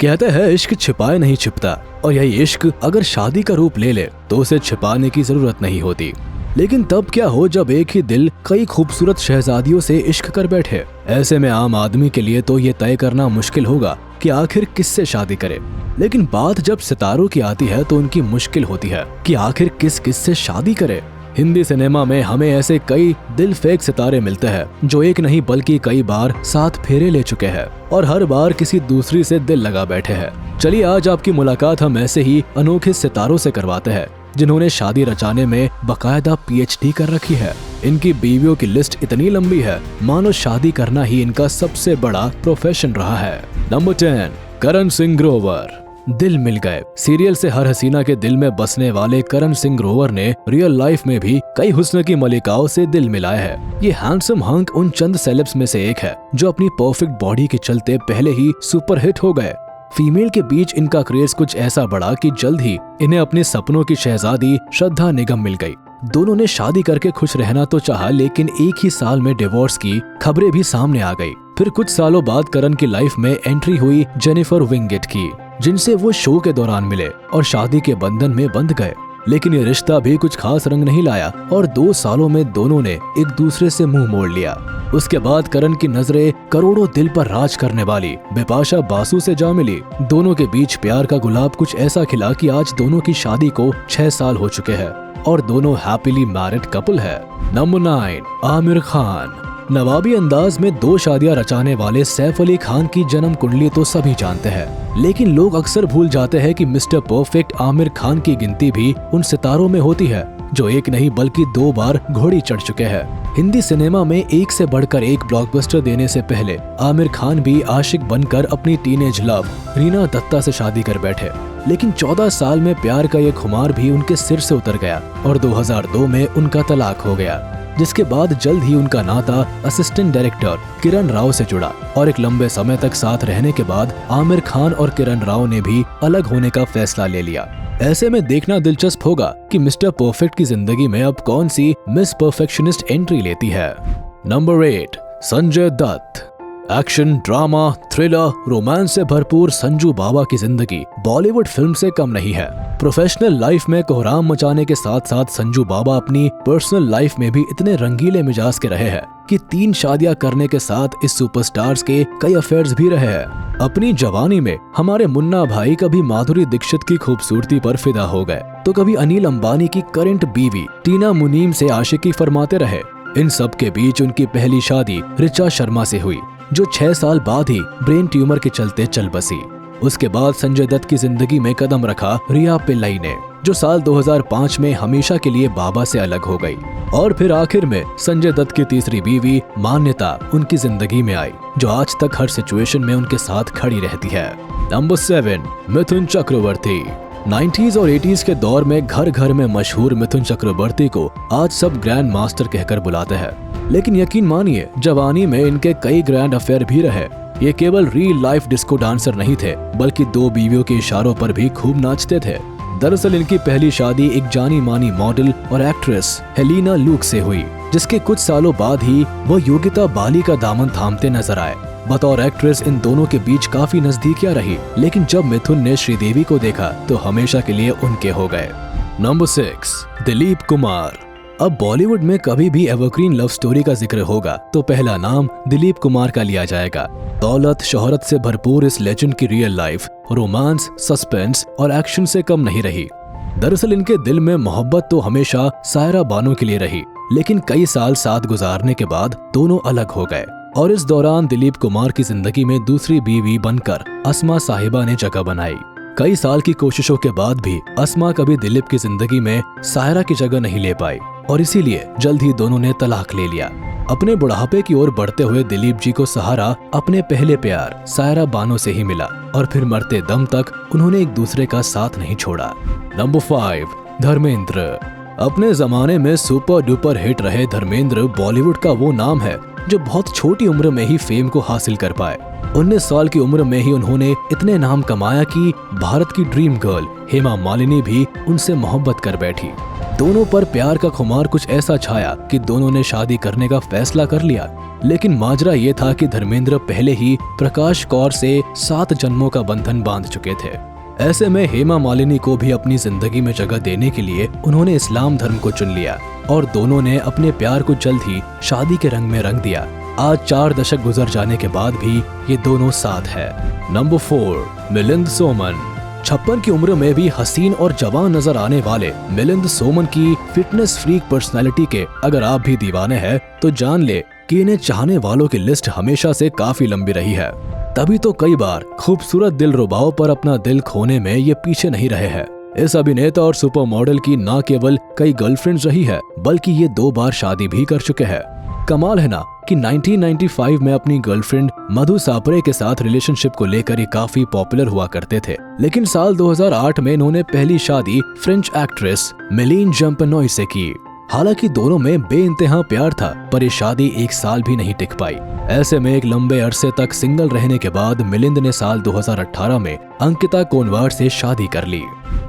कहते हैं इश्क छिपाए नहीं छिपता, और यही इश्क अगर शादी का रूप ले ले तो उसे छिपाने की जरूरत नहीं होती। लेकिन तब क्या हो जब एक ही दिल कई खूबसूरत शहजादियों से इश्क कर बैठे। ऐसे में आम आदमी के लिए तो ये तय करना मुश्किल होगा कि आखिर किससे शादी करे। लेकिन बात जब सितारों की आती है तो उनकी मुश्किल होती है कि आखिर किस किस से शादी करे। हिंदी सिनेमा में हमें ऐसे कई दिल फेंक सितारे मिलते हैं जो एक नहीं बल्कि कई बार 7 फेरे ले चुके हैं और हर बार किसी दूसरी से दिल लगा बैठे हैं। चलिए आज आपकी मुलाकात हम ऐसे ही अनोखे सितारों से करवाते हैं जिन्होंने शादी रचाने में बकायदा PhD कर रखी है। इनकी बीवियों की लिस्ट इतनी लंबी है मानो शादी करना ही इनका सबसे बड़ा प्रोफेशन रहा है। नंबर 10, करण सिंह ग्रोवर। दिल मिल गए सीरियल से हर हसीना के दिल में बसने वाले करण सिंह ग्रोवर ने रियल लाइफ में भी कई हुस्न की मलिकाओं से दिल मिलाया है। ये हैंडसम हंक उन चंद सेलेब्स में से एक है जो अपनी परफेक्ट बॉडी के चलते पहले ही सुपरहिट हो गए। फीमेल के बीच इनका क्रेज कुछ ऐसा बढ़ा कि जल्द ही इन्हें अपने सपनों की शहजादी श्रद्धा निगम मिल गई। दोनों ने शादी करके खुश रहना तो चाहा, लेकिन एक ही साल में डिवोर्स की खबरें भी सामने आ गई। फिर कुछ सालों बाद करण की लाइफ में एंट्री हुई जेनिफर विंगेट की, जिनसे वो शो के दौरान मिले और शादी के बंधन में बंध गए। लेकिन ये रिश्ता भी कुछ खास रंग नहीं लाया और 2 सालों में दोनों ने एक दूसरे से मुंह मोड़ लिया। उसके बाद करण की नजरें करोड़ों दिल पर राज करने वाली बिपाशा बासु से जा मिली। दोनों के बीच प्यार का गुलाब कुछ ऐसा खिला कि आज दोनों की शादी को 6 साल हो चुके हैं और दोनों हैप्पीली मैरिड कपल है। नंबर 9, आमिर खान। नवाबी अंदाज में 2 शादियां रचाने वाले सैफ अली खान की जन्म कुंडली तो सभी जानते हैं, लेकिन लोग अक्सर भूल जाते हैं कि मिस्टर परफेक्ट आमिर खान की गिनती भी उन सितारों में होती है जो एक नहीं बल्कि 2 बार घोड़ी चढ़ चुके हैं। हिंदी सिनेमा में एक से बढ़कर एक ब्लॉकबस्टर देने से पहले आमिर खान भी आशिक बनकर अपनी टीनेज लव रीना दत्ता से शादी कर बैठे। लेकिन 14 साल में प्यार का ये खुमार भी उनके सिर से उतर गया और 2002 में उनका तलाक हो गया, जिसके बाद जल्द ही उनका नाता असिस्टेंट डायरेक्टर किरण राव से जुड़ा और एक लंबे समय तक साथ रहने के बाद आमिर खान और किरण राव ने भी अलग होने का फैसला ले लिया। ऐसे में देखना दिलचस्प होगा कि मिस्टर परफेक्ट की जिंदगी में अब कौन सी मिस परफेक्शनिस्ट एंट्री लेती है। Number 8, Sanjay Dutt. Action, drama, thriller, romance से भरपूर संजू बाबा की जिंदगी बॉलीवुड फिल्म से कम नहीं है। प्रोफेशनल लाइफ में कोहराम मचाने के साथ साथ संजू बाबा अपनी पर्सनल लाइफ में भी इतने रंगीले मिजाज के रहे हैं कि 3 शादियां करने के साथ इस सुपरस्टार्स के कई अफेयर्स भी रहे हैं। अपनी जवानी में हमारे मुन्ना भाई कभी माधुरी दीक्षित की खूबसूरती पर फिदा हो गए तो कभी अनिल अंबानी की करंट बीवी टीना मुनीम से आशिकी फरमाते रहे। इन सब के बीच उनकी पहली शादी ऋचा शर्मा से हुई जो 6 साल बाद ही ब्रेन ट्यूमर के चलते चल बसी। उसके बाद संजय दत्त की जिंदगी में कदम रखा रिया पिल्लाई ने, जो साल 2005 में हमेशा के लिए बाबा से अलग हो गई। और फिर आखिर में संजय दत्त की तीसरी बीवी मान्यता उनकी जिंदगी में आई, जो आज तक हर सिचुएशन में उनके साथ खड़ी रहती है। नंबर 7, मिथुन चक्रवर्ती। 90s और 80s के दौर में घर घर में मशहूर मिथुन चक्रवर्ती को आज सब ग्रैंड मास्टर कहकर बुलाते हैं, लेकिन यकीन मानिए जवानी में इनके कई ग्रैंड अफेयर भी रहे। ये केवल रियल लाइफ डिस्को डांसर नहीं थे बल्कि 2 बीवियों के इशारों पर भी खूब नाचते थे। दरअसल इनकी पहली शादी एक जानी मानी मॉडल और एक्ट्रेस हेलिना लूक से हुई, जिसके कुछ सालों बाद ही वो योगिता बाली का दामन थामते नजर आए। बतौर एक्ट्रेस इन दोनों के बीच काफी नजदीकियां रही, लेकिन जब मिथुन ने श्रीदेवी को देखा तो हमेशा के लिए उनके हो गए। नंबर 6, दिलीप कुमार। अब बॉलीवुड में कभी भी एवरग्रीन लव स्टोरी का जिक्र होगा तो पहला नाम दिलीप कुमार का लिया जाएगा। दौलत शोहरत से भरपूर इस लेजेंड की रियल लाइफ रोमांस, सस्पेंस और एक्शन से कम नहीं रही। दरअसल इनके दिल में मोहब्बत तो हमेशा सायरा बानो के लिए रही, लेकिन कई साल साथ गुजारने के बाद दोनों अलग हो गए और इस दौरान दिलीप कुमार की जिंदगी में दूसरी बीवी बनकर अस्मा साहिबा ने जगह बनाई। कई साल की कोशिशों के बाद भी अस्मा कभी दिलीप की जिंदगी में सायरा की जगह नहीं ले पाई और इसीलिए जल्द ही दोनों ने तलाक ले लिया। अपने बुढ़ापे की ओर बढ़ते हुए दिलीप जी को सहारा अपने पहले प्यार सायरा बानो से ही मिला और फिर मरते दम तक उन्होंने एक दूसरे का साथ नहीं छोड़ा। नंबर 5, धर्मेंद्र। अपने जमाने में सुपर डुपर हिट रहे धर्मेंद्र बॉलीवुड का वो नाम है जो बहुत छोटी उम्र में ही फेम को हासिल कर पाए। 19 साल की उम्र में ही उन्होंने इतने नाम कमाया कि भारत की ड्रीम गर्ल हेमा मालिनी भी उनसे मोहब्बत कर बैठी। दोनों पर प्यार का खुमार कुछ ऐसा छाया कि दोनों ने शादी करने का फैसला कर लिया। लेकिन माजरा ये था कि धर्मेंद्र पहले ही प्रकाश कौर से 7 जन्मों का बंधन बांध चुके थे। ऐसे में हेमा मालिनी को भी अपनी जिंदगी में जगह देने के लिए उन्होंने इस्लाम धर्म को चुन लिया और दोनों ने अपने प्यार को जल्द ही शादी के रंग में रंग दिया। आज 4 दशक गुजर जाने के बाद भी ये दोनों साथ है। नंबर 4, मिलिंद सोमन। 56 की उम्र में भी हसीन और जवान नजर आने वाले मिलिंद सोमन की फिटनेस फ्रीक पर्सनैलिटी के अगर आप भी दीवाने हैं तो जान ले कि इन्हें चाहने वालों की लिस्ट हमेशा से काफी लंबी रही है। तभी तो कई बार खूबसूरत दिलरुबाओं पर अपना दिल खोने में ये पीछे नहीं रहे हैं। इस अभिनेता और सुपर मॉडल की न केवल कई गर्लफ्रेंड्स रही है बल्कि ये 2 बार शादी भी कर चुके हैं। कमाल है ना कि 1995 में अपनी गर्लफ्रेंड मधु सापरे के साथ रिलेशनशिप को लेकर ये काफी पॉपुलर हुआ करते थे। लेकिन साल 2008 में इन्होंने पहली शादी फ्रेंच एक्ट्रेस मेलीन जम्पनॉय से की। हालांकि दोनों में बेइंतहा प्यार था पर ये शादी 1 साल भी नहीं टिक पाई। ऐसे में एक लंबे अरसे तक सिंगल रहने के बाद मिलिंद ने साल 2018 में अंकिता कोनवार से शादी कर ली।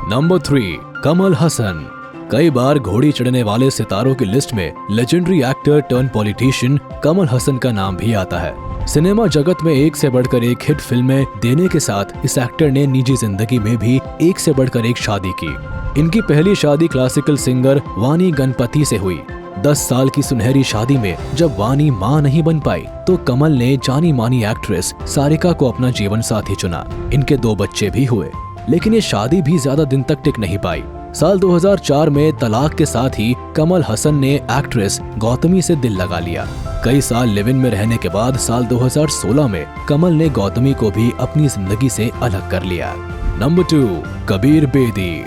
नंबर 3, कमल हसन। कई बार घोड़ी चढ़ने वाले सितारों की लिस्ट में legendary actor turn politician Kamal Haasan का नाम भी आता है। सिनेमा जगत में एक से बढ़कर एक हिट फिल्में देने के साथ इस एक्टर ने निजी जिंदगी में भी एक से बढ़कर एक शादी की। इनकी पहली शादी क्लासिकल सिंगर वानी गणपति से हुई। 10 साल की सुनहरी शादी में जब वानी मां नहीं बन पाई तो कमल ने जानी मानी एक्ट्रेस सारिका को अपना जीवन साथी चुना। इनके 2 बच्चे भी हुए लेकिन ये शादी भी ज्यादा दिन तक टिक नहीं पाई। साल 2004 में तलाक के साथ ही कमल हसन ने एक्ट्रेस गौतमी से दिल लगा लिया। कई साल लिव इन में रहने के बाद साल 2016 में कमल ने गौतमी को भी अपनी जिंदगी से अलग कर लिया। नंबर 2, कबीर बेदी।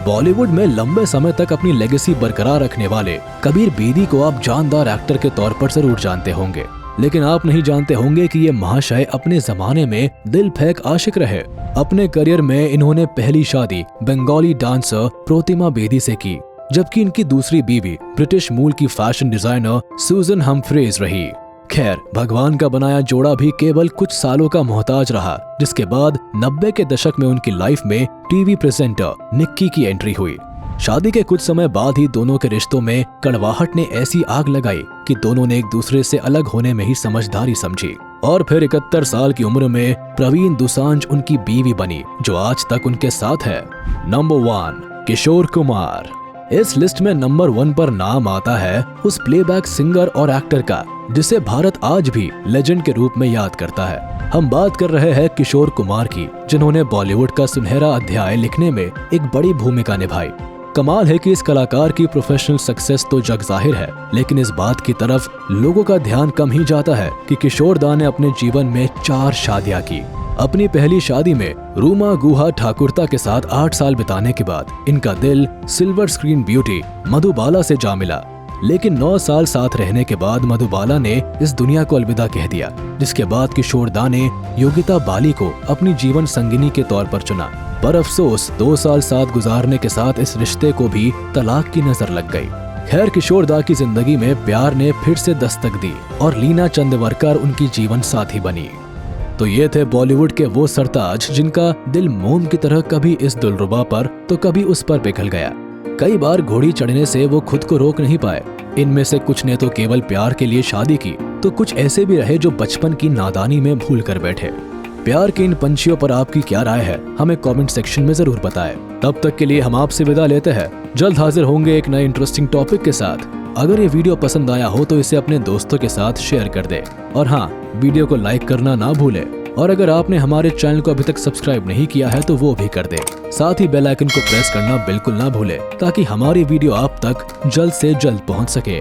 बॉलीवुड में लंबे समय तक अपनी लेगेसी बरकरार रखने वाले कबीर बेदी को आप जानदार एक्टर के तौर पर जरूर जानते होंगे, लेकिन आप नहीं जानते होंगे कि ये महाशय अपने जमाने में दिल फेंक आशिक रहे। अपने करियर में इन्होंने पहली शादी बंगाली डांसर प्रोतिमा बेदी से की, जबकि इनकी दूसरी बीवी ब्रिटिश मूल की फैशन डिजाइनर सूजन हम्फ्रेज रही। खैर, भगवान का बनाया जोड़ा भी केवल कुछ सालों का मोहताज रहा, जिसके बाद 90 के दशक में उनकी लाइफ में टीवी प्रेजेंटर निक्की की एंट्री हुई। शादी के कुछ समय बाद ही दोनों के रिश्तों में कड़वाहट ने ऐसी आग लगाई कि दोनों ने एक दूसरे से अलग होने में ही समझदारी समझी और फिर 71 साल की उम्र में प्रवीण दुसांझ उनकी बीवी बनी, जो आज तक उनके साथ है। नंबर 1, किशोर कुमार। इस लिस्ट में नंबर 1 पर नाम आता है उस प्लेबैक सिंगर और एक्टर का जिसे भारत आज भी लेजेंड के रूप में याद करता है। हम बात कर रहे हैं किशोर कुमार की, जिन्होंने बॉलीवुड का सुनहरा अध्याय लिखने में एक बड़ी भूमिका निभाई। कमाल है कि इस कलाकार की प्रोफेशनल सक्सेस तो जग जाहिर है, लेकिन इस बात की तरफ लोगों का ध्यान कम ही जाता है कि किशोर दा ने अपने जीवन में 4 शादियां की। अपनी पहली शादी में रूमा गुहा ठाकुरता के साथ 8 साल बिताने के बाद इनका दिल सिल्वर स्क्रीन ब्यूटी मधुबाला से जा मिला, लेकिन 9 साल साथ रहने के बाद मधुबाला ने इस दुनिया को अलविदा कह दिया, जिसके बाद किशोर दा ने योगिता बाली को अपनी जीवन संगिनी के तौर पर चुना। पर अफसोस 2 साल साथ गुजारने के साथ इस रिश्ते को भी तलाक की नजर लग गई। खैर, किशोर दा की जिंदगी में प्यार ने फिर से दस्तक दी और लीना चंदवरकर उनकी जीवन साथी बनी। तो ये थे बॉलीवुड के वो सरताज जिनका दिल मोम की तरह कभी इस दिलरुबा पर तो कभी उस पर पिघल गया। कई बार घोड़ी चढ़ने से वो खुद को रोक नहीं पाए। इनमें से कुछ ने तो केवल प्यार के लिए शादी की, तो कुछ ऐसे भी रहे जो बचपन की नादानी में भूल कर बैठे। प्यार के इन पंछियों पर आपकी क्या राय है, हमें कमेंट सेक्शन में जरूर बताएं। तब तक के लिए हम आपसे विदा लेते हैं। जल्द हाजिर होंगे एक नए इंटरेस्टिंग टॉपिक के साथ। अगर ये वीडियो पसंद आया हो तो इसे अपने दोस्तों के साथ शेयर कर दे और हाँ, वीडियो को लाइक करना ना भूले। और अगर आपने हमारे चैनल को अभी तक सब्सक्राइब नहीं किया है तो वो भी कर दे। साथ ही बेल आइकन को प्रेस करना बिल्कुल ना भूले ताकि हमारी वीडियो आप तक जल्द से जल्द पहुंच सके।